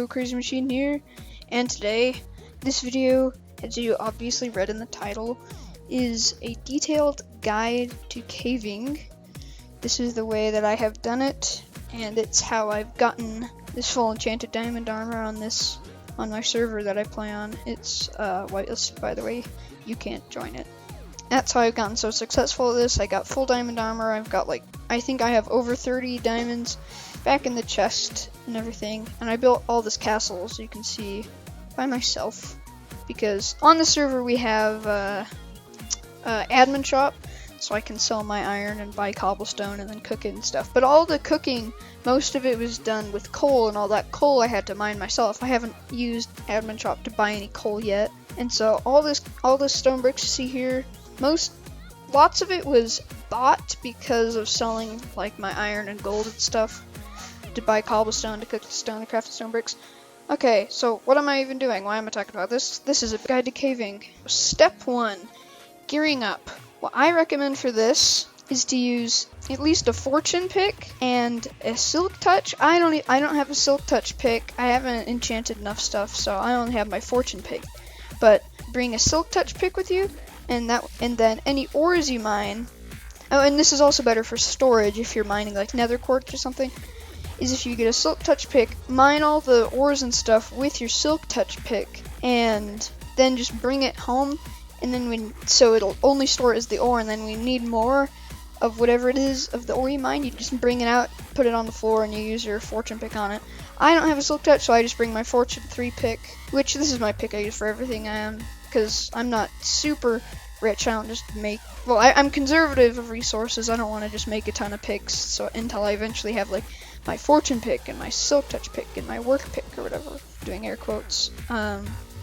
Videocrazymachine here, and today, this video, as you obviously read in the title, is a detailed guide to caving. This is the way that I have done it, and it's how I've gotten this full enchanted diamond armor on my server that I play on. It's whitelisted, by the way. You can't join it. That's how I've gotten so successful at this. I got full diamond armor. I've got I think I have over 30 diamonds back in the chest and everything. And I built all this castle, as you can see, by myself. Because on the server we have admin shop, so I can sell my iron and buy cobblestone and then cook it and stuff. But all the cooking, most of it was done with coal, and all that coal I had to mine myself. I haven't used admin shop to buy any coal yet. And so all this stone bricks you see here, lots of it was bought because of selling like my iron and gold and stuff to buy cobblestone to cook the stone and craft the stone bricks. Okay, so what am I even doing? Why am I talking about this? This is a guide to caving. Step 1, gearing up. What I recommend for this is to use at least a fortune pick and a silk touch. I don't have a silk touch pick. I haven't enchanted enough stuff, so I only have my fortune pick. But bring a silk touch pick with you, and then any ores you mine. Oh, and this is also better for storage if you're mining like nether quartz or something. Is if you get a silk touch pick, mine all the ores and stuff with your silk touch pick, and then just bring it home. And then so it'll only store it as the ore, and then we need more of whatever it is of the ore you mine. You just bring it out, put it on the floor, and you use your fortune pick on it. I don't have a silk touch, so I just bring my fortune 3 pick, which this is my pick I use for everything. Because I'm not super rich. I don't just make, well, I'm conservative of resources. I don't want to just make a ton of picks, so until I eventually have like my fortune pick and my silk touch pick and my work pick or whatever, doing air quotes.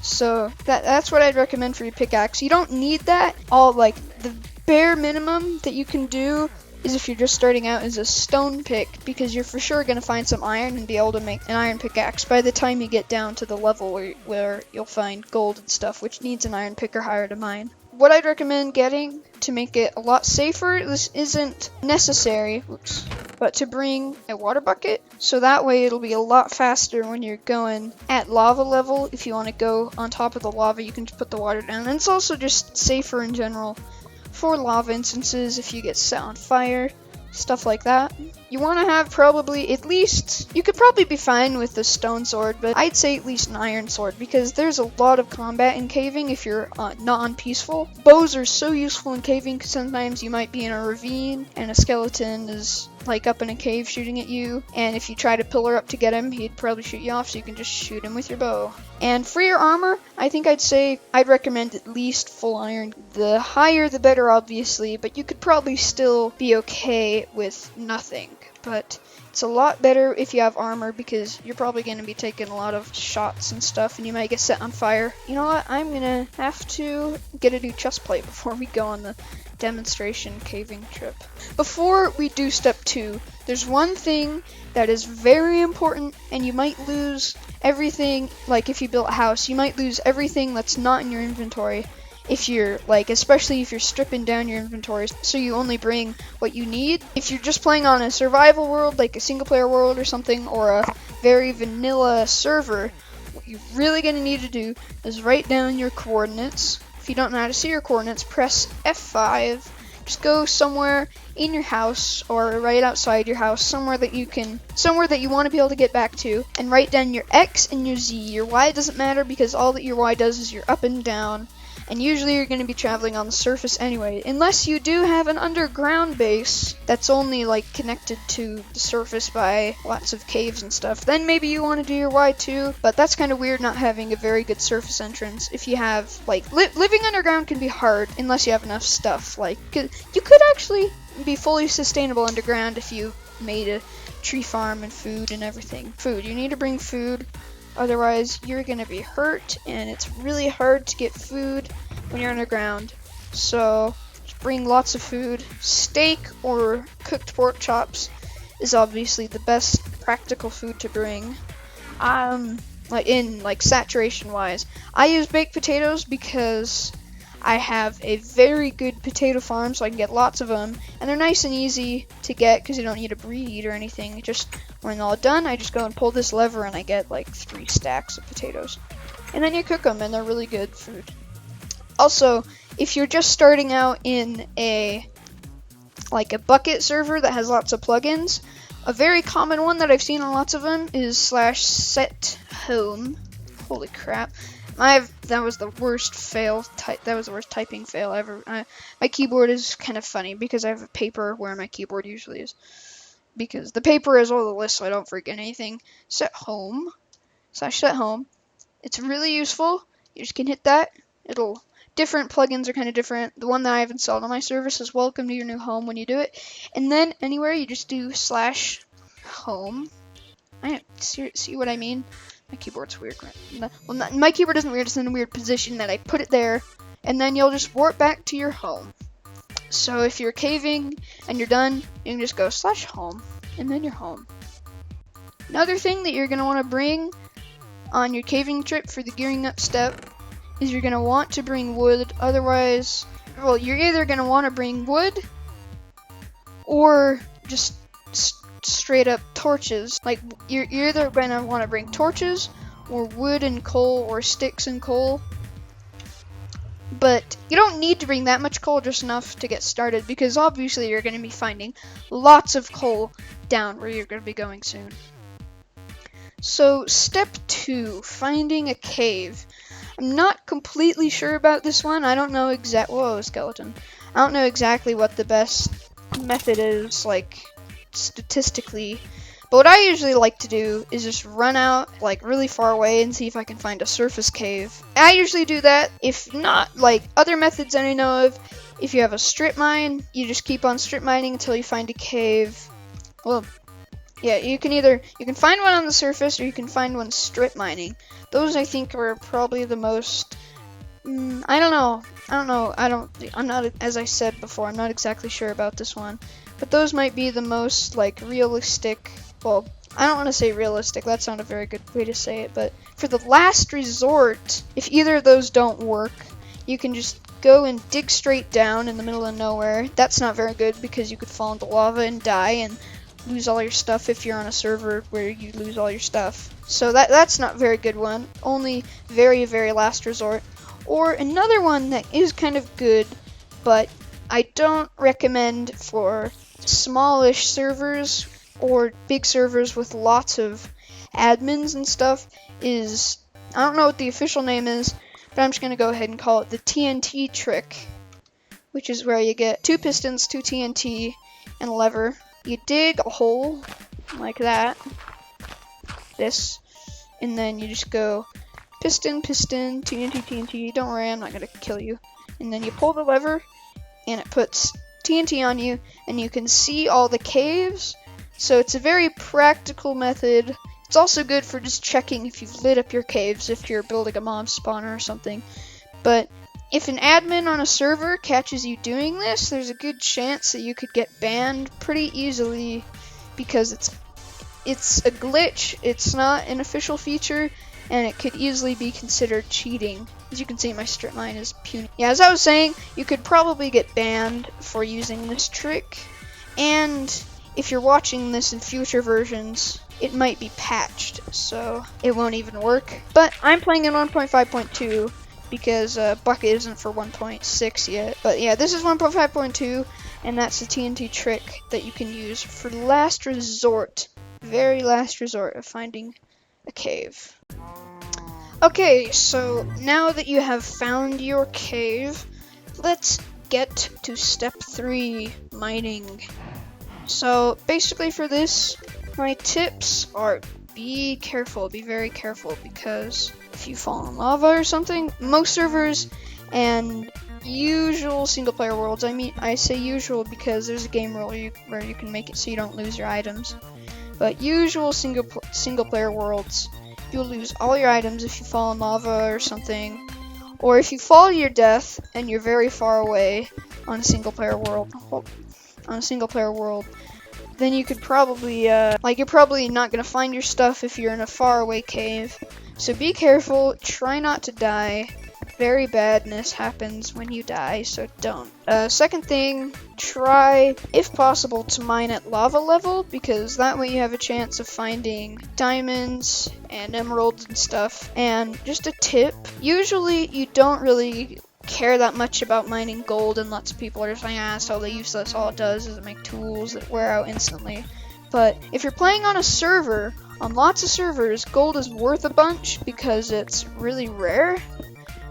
So that's what I'd recommend for your pickaxe. You don't need that. The bare minimum that you can do is if you're just starting out is a stone pick, because you're for sure going to find some iron and be able to make an iron pickaxe by the time you get down to the level where you'll find gold and stuff, which needs an iron pick or higher to mine. What I'd recommend getting to make it a lot safer, this isn't necessary, but to bring a water bucket, so that way it'll be a lot faster when you're going at lava level. If you want to go on top of the lava, you can just put the water down, and it's also just safer in general for lava instances if you get set on fire, stuff like that. You want to have probably at least, you could probably be fine with the stone sword, but I'd say at least an iron sword, because there's a lot of combat in caving if you're not on peaceful. Bows are so useful in caving because sometimes you might be in a ravine and a skeleton is like up in a cave shooting at you, and if you try to pillar up to get him, he'd probably shoot you off, so you can just shoot him with your bow. And for your armor, I think I'd recommend at least full iron. The higher the better, obviously, but you could probably still be okay with nothing. But it's a lot better if you have armor, because you're probably going to be taking a lot of shots and stuff, and you might get set on fire. You know what? I'm going to have to get a new chest plate before we go on the demonstration caving trip. Before we do step 2, there's one thing that is very important, and you might lose everything. Like if you build a house, you might lose everything that's not in your inventory. If you're especially if you're stripping down your inventory, so you only bring what you need. If you're just playing on a survival world, like a single player world or something, or a very vanilla server, what you're really going to need to do is write down your coordinates. If you don't know how to see your coordinates, press F5. Just go somewhere in your house or right outside your house, somewhere that you want to be able to get back to, and write down your X and your Z. Your Y doesn't matter, because all that your Y does is your up and down. And usually you're going to be traveling on the surface anyway, unless you do have an underground base that's only connected to the surface by lots of caves and stuff. Then maybe you want to do your Y too, but that's kind of weird not having a very good surface entrance. If you have living underground can be hard unless you have enough stuff. You could actually be fully sustainable underground if you made a tree farm and food and everything. Food, you need to bring food. Otherwise, you're going to be hurt, and it's really hard to get food when you're underground. So, just bring lots of food. Steak or cooked pork chops is obviously the best practical food to bring. Saturation-wise, I use baked potatoes because I have a very good potato farm, so I can get lots of them, and they're nice and easy to get because you don't need to breed or anything. Just when all done, I just go and pull this lever and I get like 3 stacks of potatoes. And then you cook them and they're really good food. Also, if you're just starting out in a bucket server that has lots of plugins, a very common one that I've seen on lots of them is /set home. Holy crap. That was the worst fail. That was the worst typing fail ever. My keyboard is kind of funny because I have a paper where my keyboard usually is. Because the paper is all the list, so I don't forget anything. /set home. It's really useful. You just can hit that. Different plugins are kind of different. The one that I have installed on my service is welcome to your new home when you do it. And then anywhere you just do /home. See what I mean? My keyboard's weird. Well, my keyboard isn't weird, it's in a weird position that I put it there, and then you'll just warp back to your home. So if you're caving and you're done, you can just go /home, and then you're home. Another thing that you're going to want to bring on your caving trip for the gearing up step is you're going to want to bring wood, otherwise, well, you're either going to want to bring wood, or just straight up torches. Like, you're either going to want to bring torches or wood and coal or sticks and coal, but you don't need to bring that much coal, just enough to get started, because obviously you're going to be finding lots of coal down where you're going to be going soon. So step 2, finding a cave. I'm not completely sure about this one. I don't know whoa, skeleton. I don't know exactly what the best method is, like, statistically, but what I usually like to do is just run out like really far away and see if I can find a surface cave. I usually do that. If not, like other methods that I know of, if you have a strip mine, you just keep on strip mining until you find a cave. Well, yeah, you can find one on the surface or you can find one strip mining. Those I think are probably the most I don't know. I'm not, as I said before, I'm not exactly sure about this one. But those might be the most, like, realistic. Well, I don't want to say realistic. That's not a very good way to say it. But for the last resort, if either of those don't work, you can just go and dig straight down in the middle of nowhere. That's not very good because you could fall into lava and die and lose all your stuff if you're on a server where you lose all your stuff. So that's not a very good one. Only very, very last resort. Or another one that is kind of good, but I don't recommend for smallish servers or big servers with lots of admins and stuff is, I don't know what the official name is, but I'm just going to go ahead and call it the TNT trick, which is where you get 2 pistons, 2 TNT, and a lever. You dig a hole like that, and then you just go piston, piston, TNT, TNT, don't worry, I'm not going to kill you. And then you pull the lever, and it puts TNT on you, and you can see all the caves. So it's a very practical method. It's also good for just checking if you've lit up your caves, if you're building a mob spawner or something. But if an admin on a server catches you doing this, there's a good chance that you could get banned pretty easily, because it's a glitch, it's not an official feature, and it could easily be considered cheating. As you can see, my strip mine is puny. Yeah, as I was saying, you could probably get banned for using this trick, and if you're watching this in future versions, it might be patched, so it won't even work. But I'm playing in 1.5.2 because Bucket isn't for 1.6 yet. But yeah, this is 1.5.2, and that's the TNT trick that you can use for last resort, very last resort of finding a cave. Okay, so now that you have found your cave, let's get to step 3, mining. So basically for this, my tips are be careful, be very careful, because if you fall in lava or something, most servers and usual single player worlds, I say usual because there's a game rule where you can make it so you don't lose your items, but usual single player worlds, you'll lose all your items if you fall in lava or something, or if you fall to your death and you're very far away on a single player world, then you could probably, you're probably not going to find your stuff if you're in a far away cave. So be careful, try not to die, very badness happens when you die, so don't. Second thing, try, if possible, to mine at lava level, because that way you have a chance of finding diamonds and emeralds and stuff. And just a tip, usually you don't really care that much about mining gold, and lots of people are just like, ah, it's totally useless, all it does is make tools that wear out instantly. But if you're playing on a server, on lots of servers, gold is worth a bunch because it's really rare,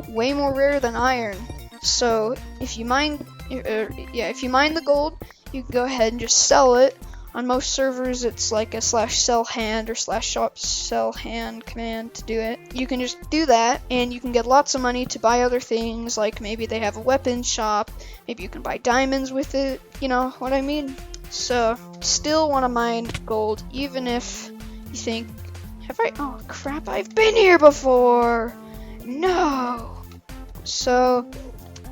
way more rare than iron. So if you mine, if you mine the gold, you can go ahead and just sell it. On most servers, it's like a /sell hand or /shop sell hand command to do it. You can just do that, and you can get lots of money to buy other things, like maybe they have a weapons shop, maybe you can buy diamonds with it, you know what I mean? So, still want to mine gold, even if you think, oh crap, I've been here before! No! So,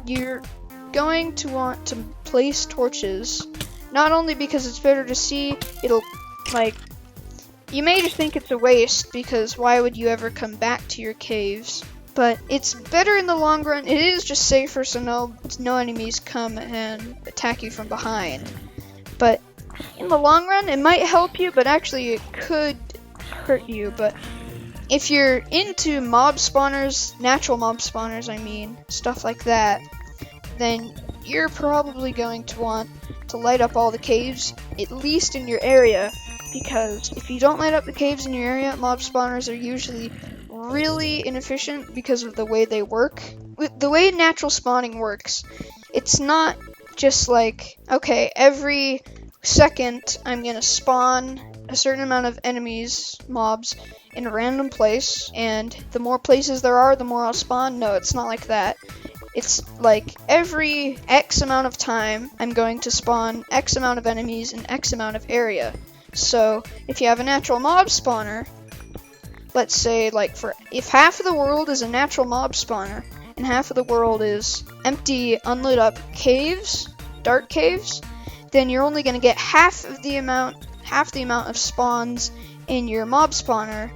you're going to want to place torches. Not only because it's better to see, it'll, like, you may just think it's a waste, because why would you ever come back to your caves? But it's better in the long run. It is just safer, so no enemies come and attack you from behind. But in the long run, it might help you, but actually it could hurt you. But if you're into mob spawners, natural mob spawners, I mean, stuff like that, then you're probably going to want to light up all the caves, at least in your area, because if you don't light up the caves in your area, mob spawners are usually really inefficient because of the way they work. The way natural spawning works, it's not just like, okay, every second I'm gonna spawn a certain amount of enemies, mobs, in a random place, and the more places there are, the more I'll spawn. No, it's not like that. It's like every X amount of time, I'm going to spawn X amount of enemies in X amount of area. So, if you have a natural mob spawner, let's say, like, if half of the world is a natural mob spawner, and half of the world is empty, unlit up caves, dark caves, then you're only going to get half the amount of spawns in your mob spawner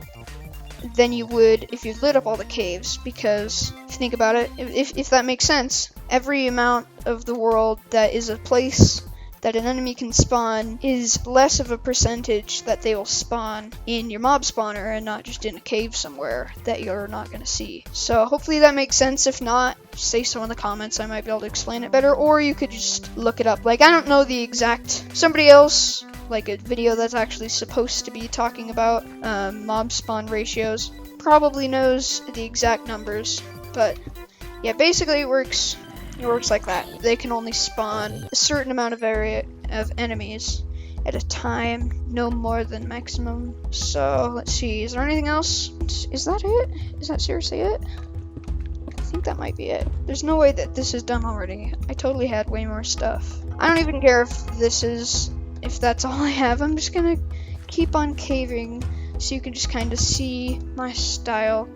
than you would if you lit up all the caves, because if you think about it, if that makes sense, every amount of the world that is a place that an enemy can spawn is less of a percentage that they will spawn in your mob spawner and not just in a cave somewhere that you're not going to see. So hopefully that makes sense. If not, say so in the comments, I might be able to explain it better, or you could just look it up. Like, I don't know the exact, somebody else, like a video that's actually supposed to be talking about mob spawn ratios, probably knows the exact numbers, but yeah, basically it works like that. They can only spawn a certain amount of area of enemies at a time, no more than maximum. So let's see, is there anything else? Is that it? Is that seriously it? I think that might be it. There's no way that this is done already. I totally had way more stuff. I don't even care if that's all I have. I'm just gonna keep on caving so you can just kind of see my style.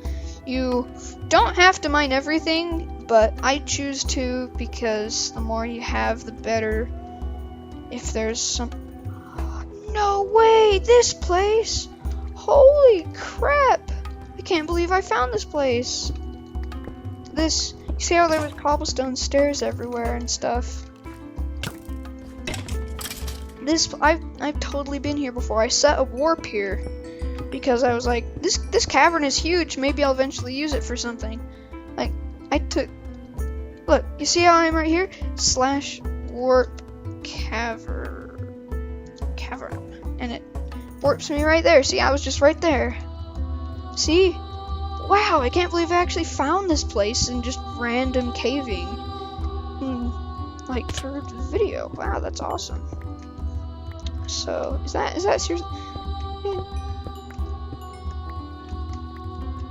You don't have to mine everything, but I choose to because the more you have, the better. If there's some... No way! This place! Holy crap! I can't believe I found this place. You see how there was cobblestone stairs everywhere and stuff? I've totally been here before. I set a warp here because I was like, this cavern is huge. Maybe I'll eventually use it for something. Like, look, you see how I'm right here? /warp cavern, and it warps me right there. See, I was just right there. See? Wow, I can't believe I actually found this place in just random caving. Like, for the video. Wow, that's awesome. So, is that seriously?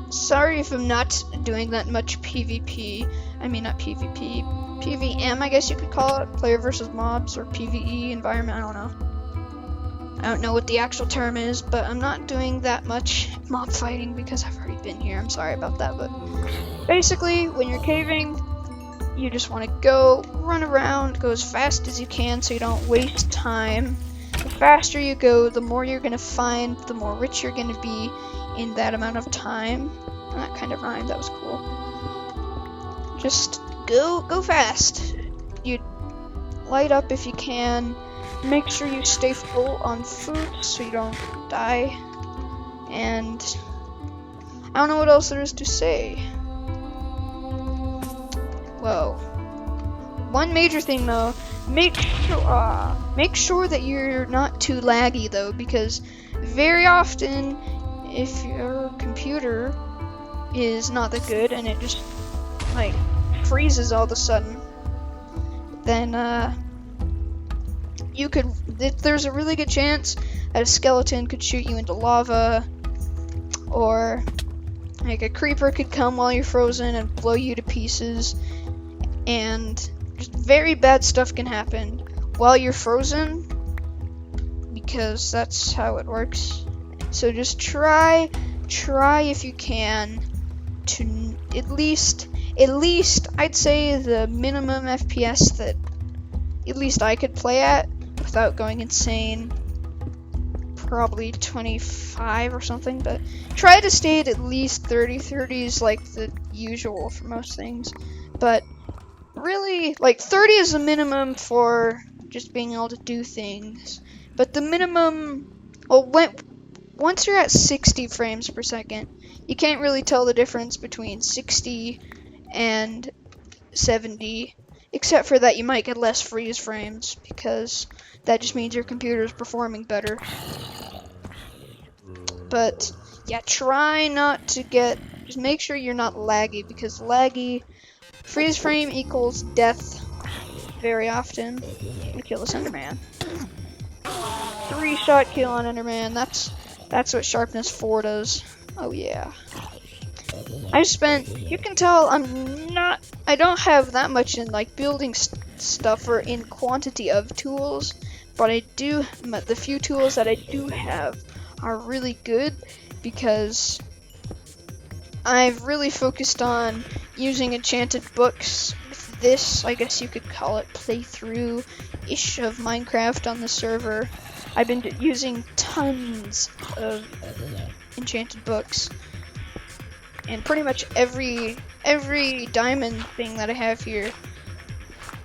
Sorry if I'm not doing that much PvP. I mean, not PvP. PvM, I guess you could call it. Player versus mobs, or PvE environment, I don't know. I don't know what the actual term is, but I'm not doing that much mob fighting because I've already been here. I'm sorry about that, but basically, when you're caving, you just want to run around, go as fast as you can so you don't waste time. The faster you go, the more you're going to find, the more rich you're going to be in that amount of time. And that kind of rhymed, that was cool. just go fast. You light up if you can. Make sure you stay full on food so you don't die. And I don't know what else there is to say. Whoa. One major thing though, make sure that you're not too laggy though, because very often if your computer is not that good and it just like freezes all of a sudden, then there's a really good chance that a skeleton could shoot you into lava, or like a creeper could come while you're frozen and blow you to pieces, and just very bad stuff can happen while you're frozen, because that's how it works. So just try if you can to at least I'd say the minimum FPS that at least I could play at without going insane, probably 25 or something, but try to stay at least 30. 30 is like the usual for most things, but really like 30 is the minimum for just being able to do things. But the minimum, well, once you're at 60 frames per second, you can't really tell the difference between 60 and 70, except for that you might get less freeze frames, because that just means your computer is performing better. But yeah, try not to just make sure you're not laggy, because freeze frame equals death very often. We kill this Enderman. 3-shot kill on Enderman. That's what sharpness 4 does. Oh yeah. You can tell I don't have that much in like building stuff or in quantity of tools, but the few tools that I do have are really good, because I've really focused on using enchanted books with this, I guess you could call it, playthrough-ish of Minecraft on the server. I've been using tons of enchanted books, and pretty much every diamond thing that I have here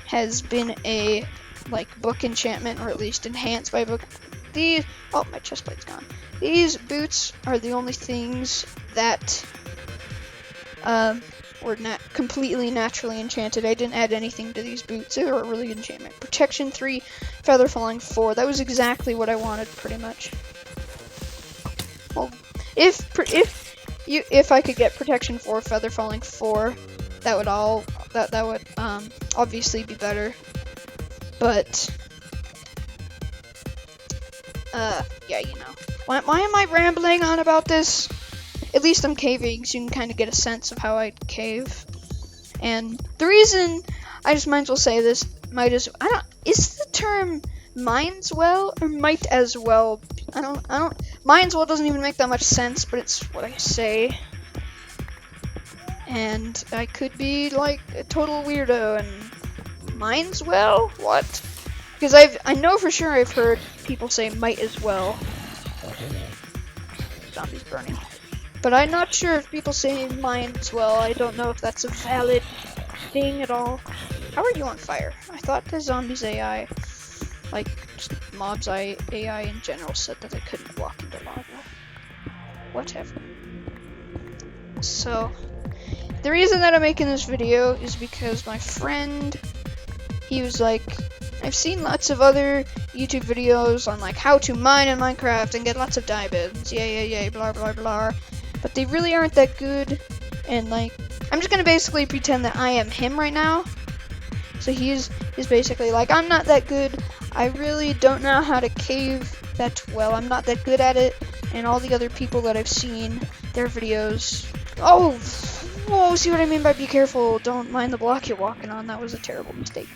has been a like book enchantment, or at least enhanced by book. Oh, my chest plate's gone. These boots are the only things that were completely naturally enchanted. I didn't add anything to these boots. They were a really good enchantment. Protection 3, feather falling 4. That was exactly what I wanted, pretty much. Well, if I could get protection 4, feather falling 4, that would obviously be better. But yeah, you know. Why am I rambling on about this? At least I'm caving, so you can kind of get a sense of how I cave. And the reason, I just might as well say this, is the term mines well or might as well? Mines well doesn't even make that much sense, but it's what I say. And I could be like a total weirdo and mines well? What? Because I know for sure I've heard people say might as well. Zombies burning. But I'm not sure if people say mine as well. I don't know if that's a valid thing at all. How are you on fire? I thought the zombies AI, like just mobs AI in general, said that they couldn't walk into lava. Whatever. So, the reason that I'm making this video is because my friend, he was like, I've seen lots of other YouTube videos on like how to mine in Minecraft and get lots of diamonds, yay, blah blah blah, but they really aren't that good, and like, I'm just gonna basically pretend that I am him right now. So he's basically like, I'm not that good, I really don't know how to cave that well, I'm not that good at it, and all the other people that I've seen, their videos, whoa, see what I mean by be careful, don't mind the block you're walking on, that was a terrible mistake.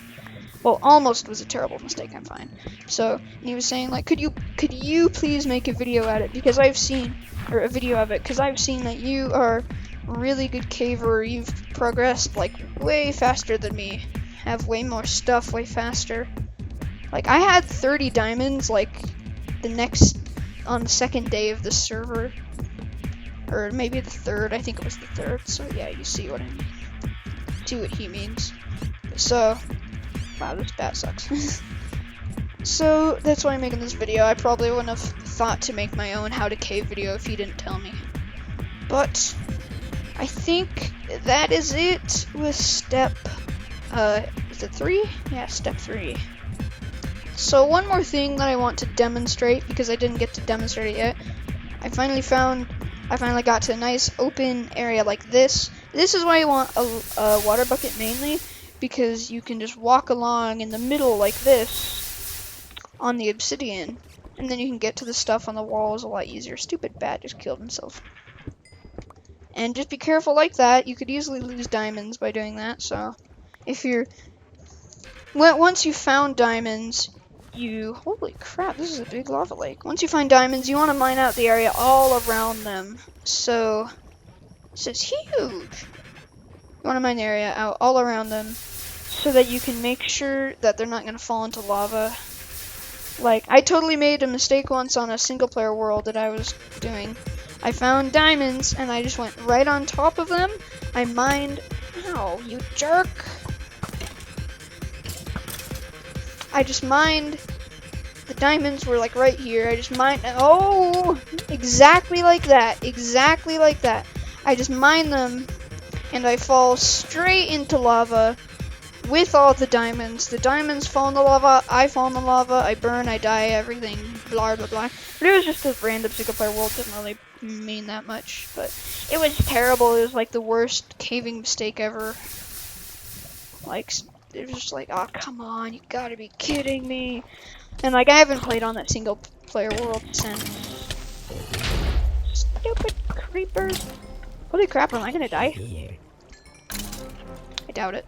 Well, almost was a terrible mistake, I'm fine. So, and he was saying like, could you please make a video at it, because I've seen, or a video of it, because I've seen that you are a really good caver, you've progressed like way faster than me, have way more stuff way faster. Like, I had 30 diamonds like on the second day of the server, or maybe the third, I think it was the third, so yeah, you see what I mean. see what he means. So, wow, this bat sucks. So that's why I'm making this video. I probably wouldn't have thought to make my own how to cave video if he didn't tell me. But I think that is it with step, is it 3? Yeah, step 3. So one more thing that I want to demonstrate, because I didn't get to demonstrate it yet. I finally got to a nice open area like this. This is why I want a water bucket mainly, because you can just walk along in the middle like this on the obsidian, and then you can get to the stuff on the walls a lot easier. Stupid bat just killed himself. And just be careful like that. You could easily lose diamonds by doing that. So if you're once you found diamonds, holy crap, this is a big lava lake. Once you find diamonds, you want to mine out the area all around them. So this is huge. You want to mine the area out all around them so that you can make sure that they're not going to fall into lava. Like, I totally made a mistake once on a single player world that I was doing. I found diamonds and I just went right on top of them. I mined, ow, you jerk. I just mined, the diamonds were like right here. I just mined, oh, exactly like that, exactly like that. I just mine them and I fall straight into lava with all the diamonds. The diamonds fall in the lava, I fall in the lava, I burn, I die, everything, blah blah blah. But it was just a random single player world, didn't really mean that much, but it was terrible. It was like the worst caving mistake ever. Like, it was just like, oh come on, you gotta be kidding me. And like, I haven't played on that single player world since. Stupid creepers. Holy crap, am I gonna die? I doubt it.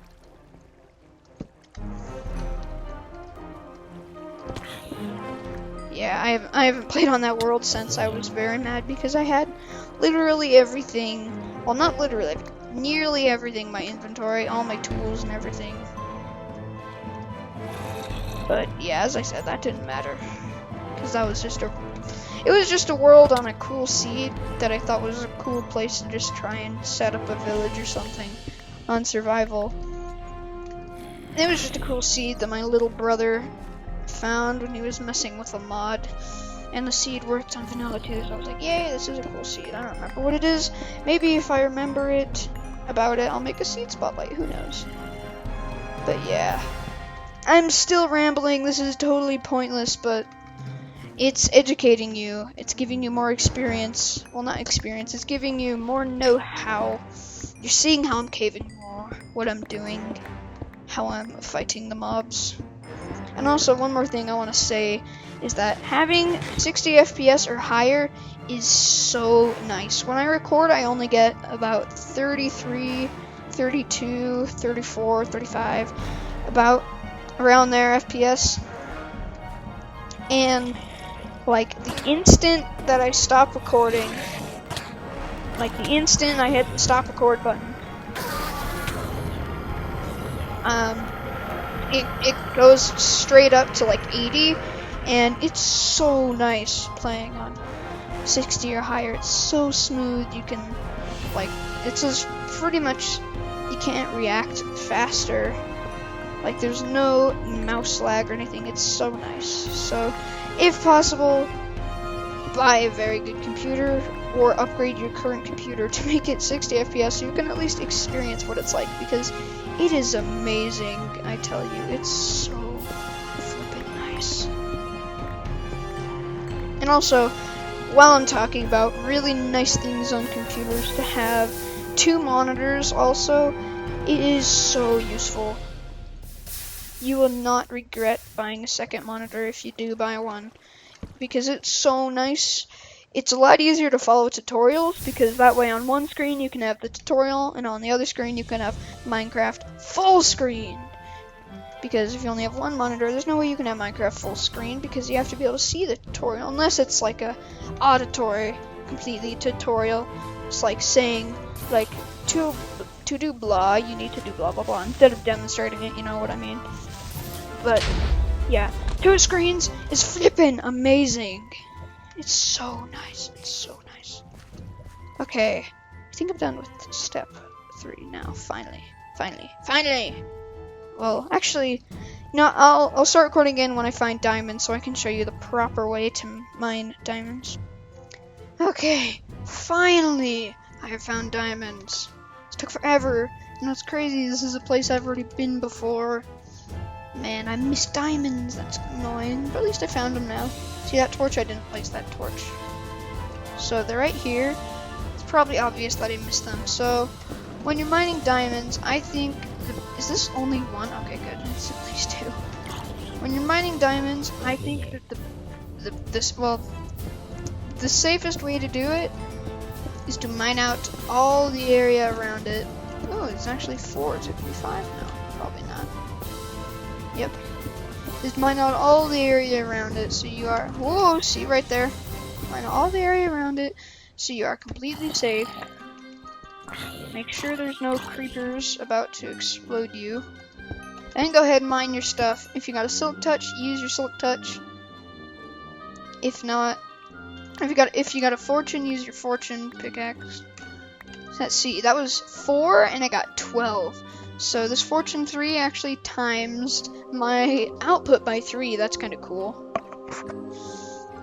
Yeah, I haven't played on that world since. I was very mad because I had literally everything, well not literally, nearly everything in my inventory, all my tools and everything. But yeah, as I said, that didn't matter, because that was just it was just a world on a cool seed that I thought was a cool place to just try and set up a village or something on survival. And it was just a cool seed that my little brother found when he was messing with a mod, and the seed worked on vanilla too, so I was like, yay, this is a cool seed. I don't remember what it is. Maybe if I remember about it, I'll make a seed spotlight, who knows. But yeah, I'm still rambling. This is totally pointless, but it's educating you. It's giving you more experience. Well, not experience, it's giving you more know-how. You're seeing how I'm caving more, what I'm doing, how I'm fighting the mobs. And also, one more thing I want to say is that having 60 FPS or higher is so nice. When I record, I only get about 33, 32, 34, 35, about around there FPS. And like the instant that I stop recording, like the instant I hit the stop record button, it goes straight up to like 80, and it's so nice playing on 60 or higher. It's so smooth. You can, like, it's just pretty much, you can't react faster. Like, there's no mouse lag or anything. It's so nice. So, if possible, buy a very good computer or upgrade your current computer to make it 60 FPS so you can at least experience what it's like, because it is amazing, I tell you. It's so flippin' nice. And also, while I'm talking about really nice things on computers, to have 2 monitors also, it is so useful. You will not regret buying a second monitor if you do buy one, because it's so nice. It's a lot easier to follow tutorials, because that way on one screen you can have the tutorial, and on the other screen you can have Minecraft full screen. Because if you only have one monitor, there's no way you can have Minecraft full screen, because you have to be able to see the tutorial, unless it's like a auditory, completely tutorial. It's like saying, like, to do blah, you need to do blah blah blah, instead of demonstrating it, you know what I mean. But yeah, 2 screens is flippin' amazing. It's so nice. It's so nice. Okay, I think I'm done with step 3 now. Finally, Finally. Well, actually, no, I'll start recording again when I find diamonds so I can show you the proper way to mine diamonds. Okay, finally, I have found diamonds. It took forever, and what's crazy, this is a place I've already been before. Man, I miss diamonds, that's annoying, but at least I found them now. See that torch? I didn't place that torch. So they're right here. It's probably obvious that I missed them. So when you're mining diamonds, I think, is this only one? Okay, good, it's at least two. When you're mining diamonds, I think that the safest way to do it is to mine out all the area around it. Oh, it's actually 4. Is it gonna be 5? No, probably not. Yep. Just mine out all the area around it so you are, whoa, see right there. Mine out all the area around it so you are completely safe. Make sure there's no creepers about to explode you. Then go ahead and mine your stuff. If you got a silk touch, use your silk touch. If not, if you got a fortune, use your fortune pickaxe. Let's see, that was 4 and I got 12. So this fortune 3 actually times my output by 3. That's kind of cool.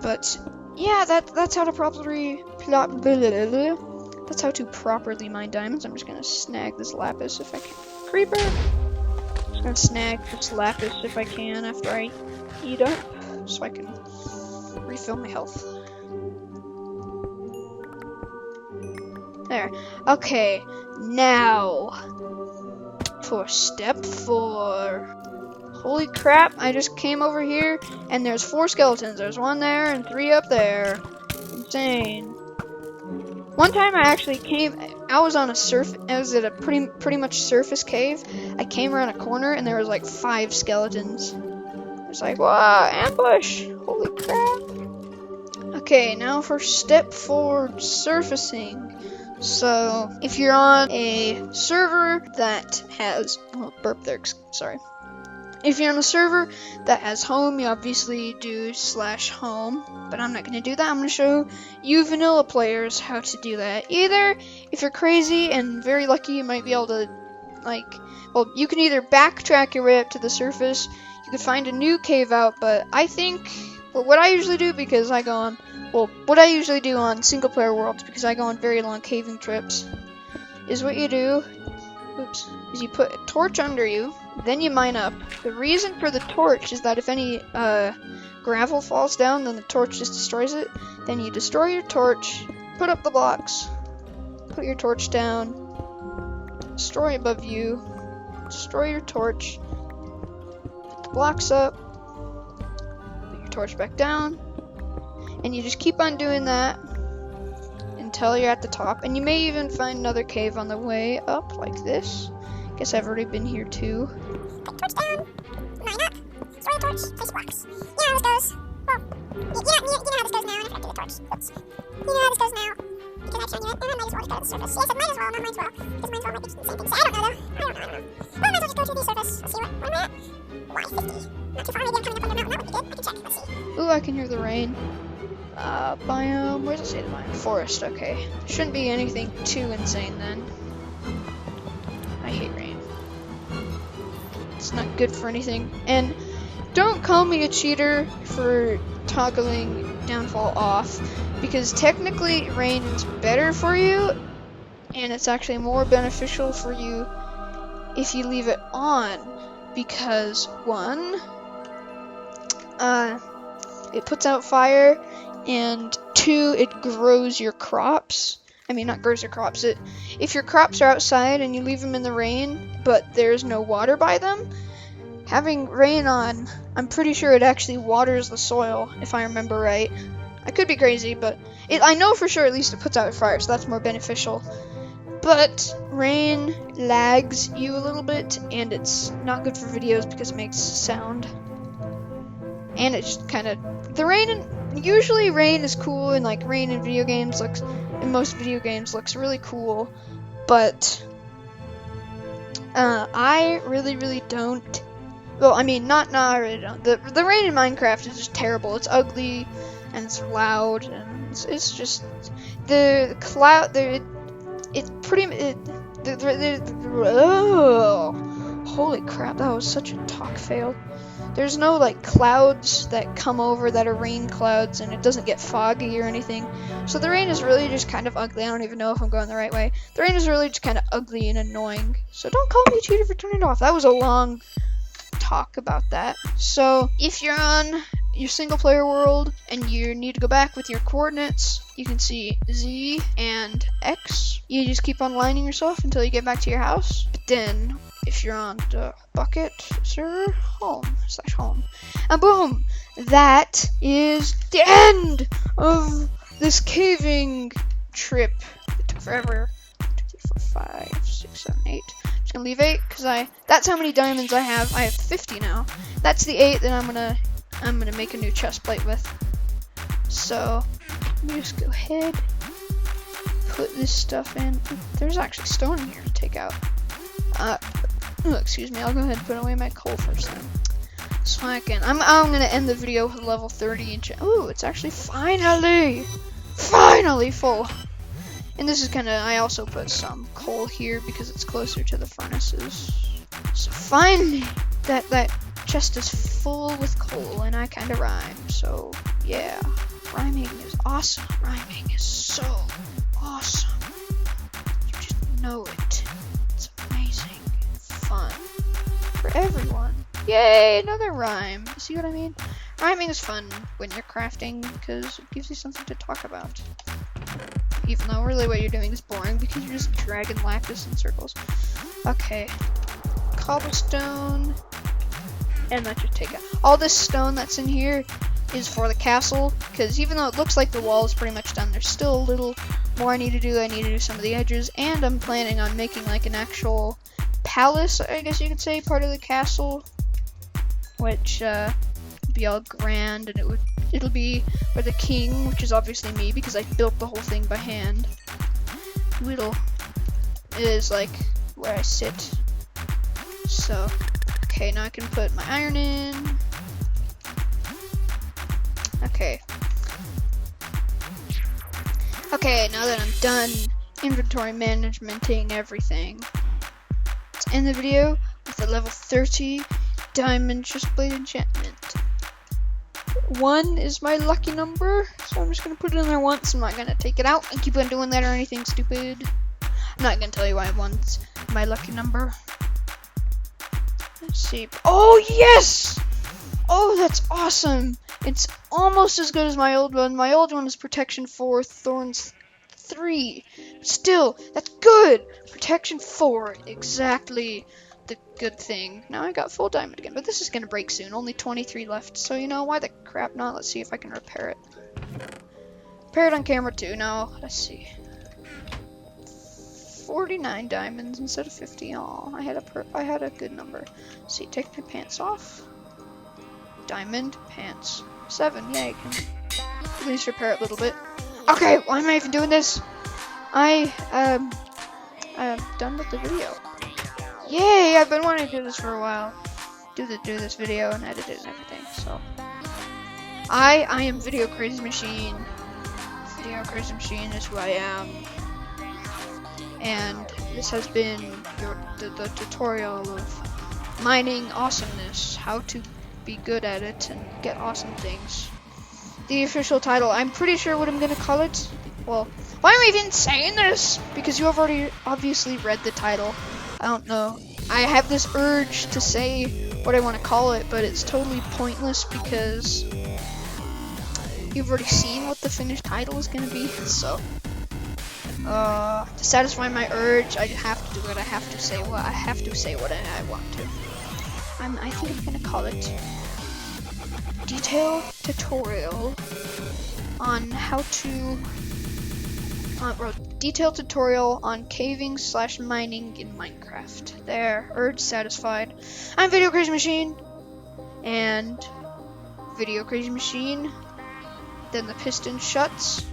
But yeah, that's how to properly mine diamonds. I'm just gonna snag this lapis if I can. Creeper. Just gonna snag this lapis if I can after I eat up, so I can refill my health. There. Okay, now for step 4. Holy crap, I just came over here and there's 4 skeletons. There's 1 there and 3 up there. Insane. One time I actually I was on a I was at a pretty much surface cave. I came around a corner and there was like 5 skeletons. I was like, wow, ambush! Holy crap. Okay, now for step 4, surfacing. So, if you're on a server that has, oh, burp there, sorry. If you're on a server that has home, you obviously do /home, but I'm not going to do that. I'm going to show you vanilla players how to do that. Either, if you're crazy and very lucky, you might be able to, well, you can either backtrack your way up to the surface, you could find a new cave out, but I think, well, what I usually do, because I go on, what I usually do on single player worlds, because I go on very long caving trips, is what you do, is you put a torch under you, then you mine up. The reason for the torch is that if any gravel falls down, then the torch just destroys it. Then you destroy your torch, put up the blocks, put your torch down, destroy above you, destroy your torch, put the blocks up, put your torch back down, and you just keep on doing that until you're at the top. And you may even find another cave on the way up, like this. Guess I've already been here too. Torch down, line up, destroy the torch, place blocks. You know how this goes. Well, you know how this goes now, and I forgot to do the torch. Oops. You know how this goes now. Because I've shown you it, and I might as well just go to the surface. Yes, I might as well, not might as well. Because might as well might be the same thing. So I don't know though. I don't know. Well, I might as well just go to the surface. Let's see where I'm at. Why 50? Not too far, maybe I'm coming up on your mountain. That would be good. I can check. Let's see. Ooh, I can hear the rain. Biome, where's it say the biome? Forest, okay. Shouldn't be anything too insane then. I hate rain. It's not good for anything. And don't call me a cheater for toggling downfall off, because technically rain is better for you, and it's actually more beneficial for you if you leave it on, because 1, it puts out fire, and 2, it grows your crops. I mean, not grows your crops. If your crops are outside and you leave them in the rain, but there's no water by them, having rain on, I'm pretty sure it actually waters the soil, if I remember right. I could be crazy, but I know for sure at least it puts out fire, so that's more beneficial. But rain lags you a little bit, and it's not good for videos because it makes sound. And it's just kind of, usually rain is cool, and like rain in video games in most video games looks really cool, but I really don't. Well, I mean, I really don't. The rain in Minecraft is just terrible. It's ugly and it's loud, and it's just the Oh, holy crap, that was such a talk fail. There's no like clouds that come over that are rain clouds, and it doesn't get foggy or anything. So the rain is really just kind of ugly. I don't even know if I'm going the right way. The rain is really just kind of ugly and annoying. So don't call me a cheater for turning it off. That was a long talk about that. So if you're on your single player world and you need to go back with your coordinates, you can see Z and X. You just keep on lining yourself until you get back to your house. But then if you're on the bucket server, home, and boom, that is the end of this caving trip. It took forever. 2, 3, 4, 5, 6, 7, 8. I'm just gonna leave 8 because that's how many diamonds I have. I have 50 now. That's the 8 that I'm gonna make a new chest plate with. So let me just go ahead, put this stuff in. Ooh, there's actually stone in here to take out. Excuse me, I'll go ahead and put away my coal first then. So I can, I'm gonna end the video with level 30 ooh, it's actually finally full. And this is I also put some coal here because it's closer to the furnaces. So finally, that chest is full with coal, and I kinda rhyme, so yeah. Rhyming is awesome. Rhyming is so awesome. You just know it. It's amazing. Fun. For everyone. Yay, another rhyme. See what I mean? Rhyming is fun when you're crafting because it gives you something to talk about. Even though really what you're doing is boring because you're just dragging lapis in circles. Okay. Cobblestone. And let's just take out all this stone that's in here is for the castle, because even though it looks like the wall is pretty much done, there's still a little more I need to do. I need to do some of the edges, and I'm planning on making like an actual palace, I guess you could say, part of the castle, which would be all grand, and it'll be where the king, which is obviously me because I built the whole thing by hand, is like where I sit. So okay, now I can put my iron in. Okay, now that I'm done inventory managementing everything, let's end the video with a level 30 diamond chestplate enchantment. 1 is my lucky number, so I'm just gonna put it in there once. I'm not gonna take it out and keep on doing that or anything stupid. I'm not gonna tell you why 1's my lucky number. Let's see. Oh yes! Oh, that's awesome! It's almost as good as my old one. My old one is protection 4, thorns 3. Still, that's good! Protection 4, exactly the good thing. Now I got full diamond again, but this is gonna break soon. Only 23 left, so you know, why the crap not? Let's see if I can repair it. Repair it on camera too. Now, let's see. 49 diamonds instead of 50. Oh, I had a good number. Let's see, take my pants off. Diamond pants 7. Yeah, I can at least repair it a little bit. Okay, why am I even doing this? I'm done with the video. Yay! I've been wanting to do this for a while. Do this video and edit it and everything. So I am Videocrazymachine. Videocrazymachine is who I am. And this has been the tutorial of mining awesomeness, how to be good at it and get awesome things. The official title, I'm pretty sure what I'm gonna call it. Well, why am I even saying this? Because you have already obviously read the title. I don't know. I have this urge to say what I want to call it, but it's totally pointless because you've already seen what the finished title is gonna be. So to satisfy my urge, I have to do it. I have to say what I want to. I think I'm gonna call it detailed tutorial on how to detailed tutorial on caving / mining in Minecraft. There, urge satisfied. I'm Videocrazymachine and Videocrazymachine. Then the piston shuts.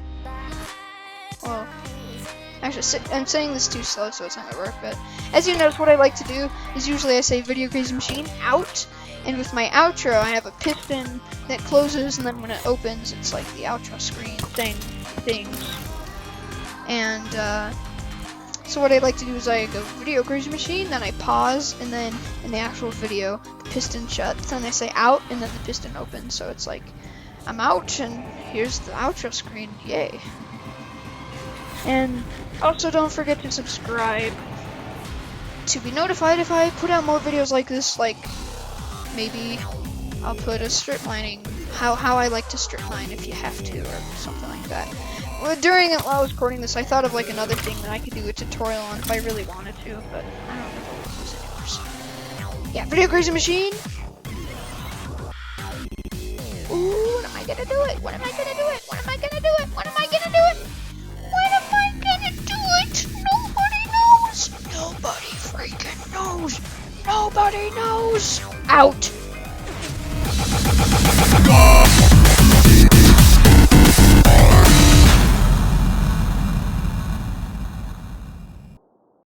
Well, actually, I'm saying this too slow, so it's not gonna work, but as you notice, what I like to do is usually I say Videocrazymachine out, and with my outro, I have a piston that closes, and then when it opens, it's like the outro screen thing. And, So what I like to do is I go Videocrazymachine, then I pause, and then in the actual video, the piston shuts, then I say out, and then the piston opens. So it's like, I'm out, and here's the outro screen, yay. And also don't forget to subscribe to be notified if I put out more videos like this, like maybe I'll put a strip mining, how I like to strip mine if you have to, or something like that. Well, while I was recording this, I thought of like another thing that I could do a tutorial on if I really wanted to, but I don't know what it was anymore, so. Yeah, Videocrazymachine! Ooh, what am I gonna do it? What am I gonna do it? What am I gonna do it? What am I gonna do it? What am I gonna do it? Nobody knows! Nobody freaking knows! Nobody knows! Out!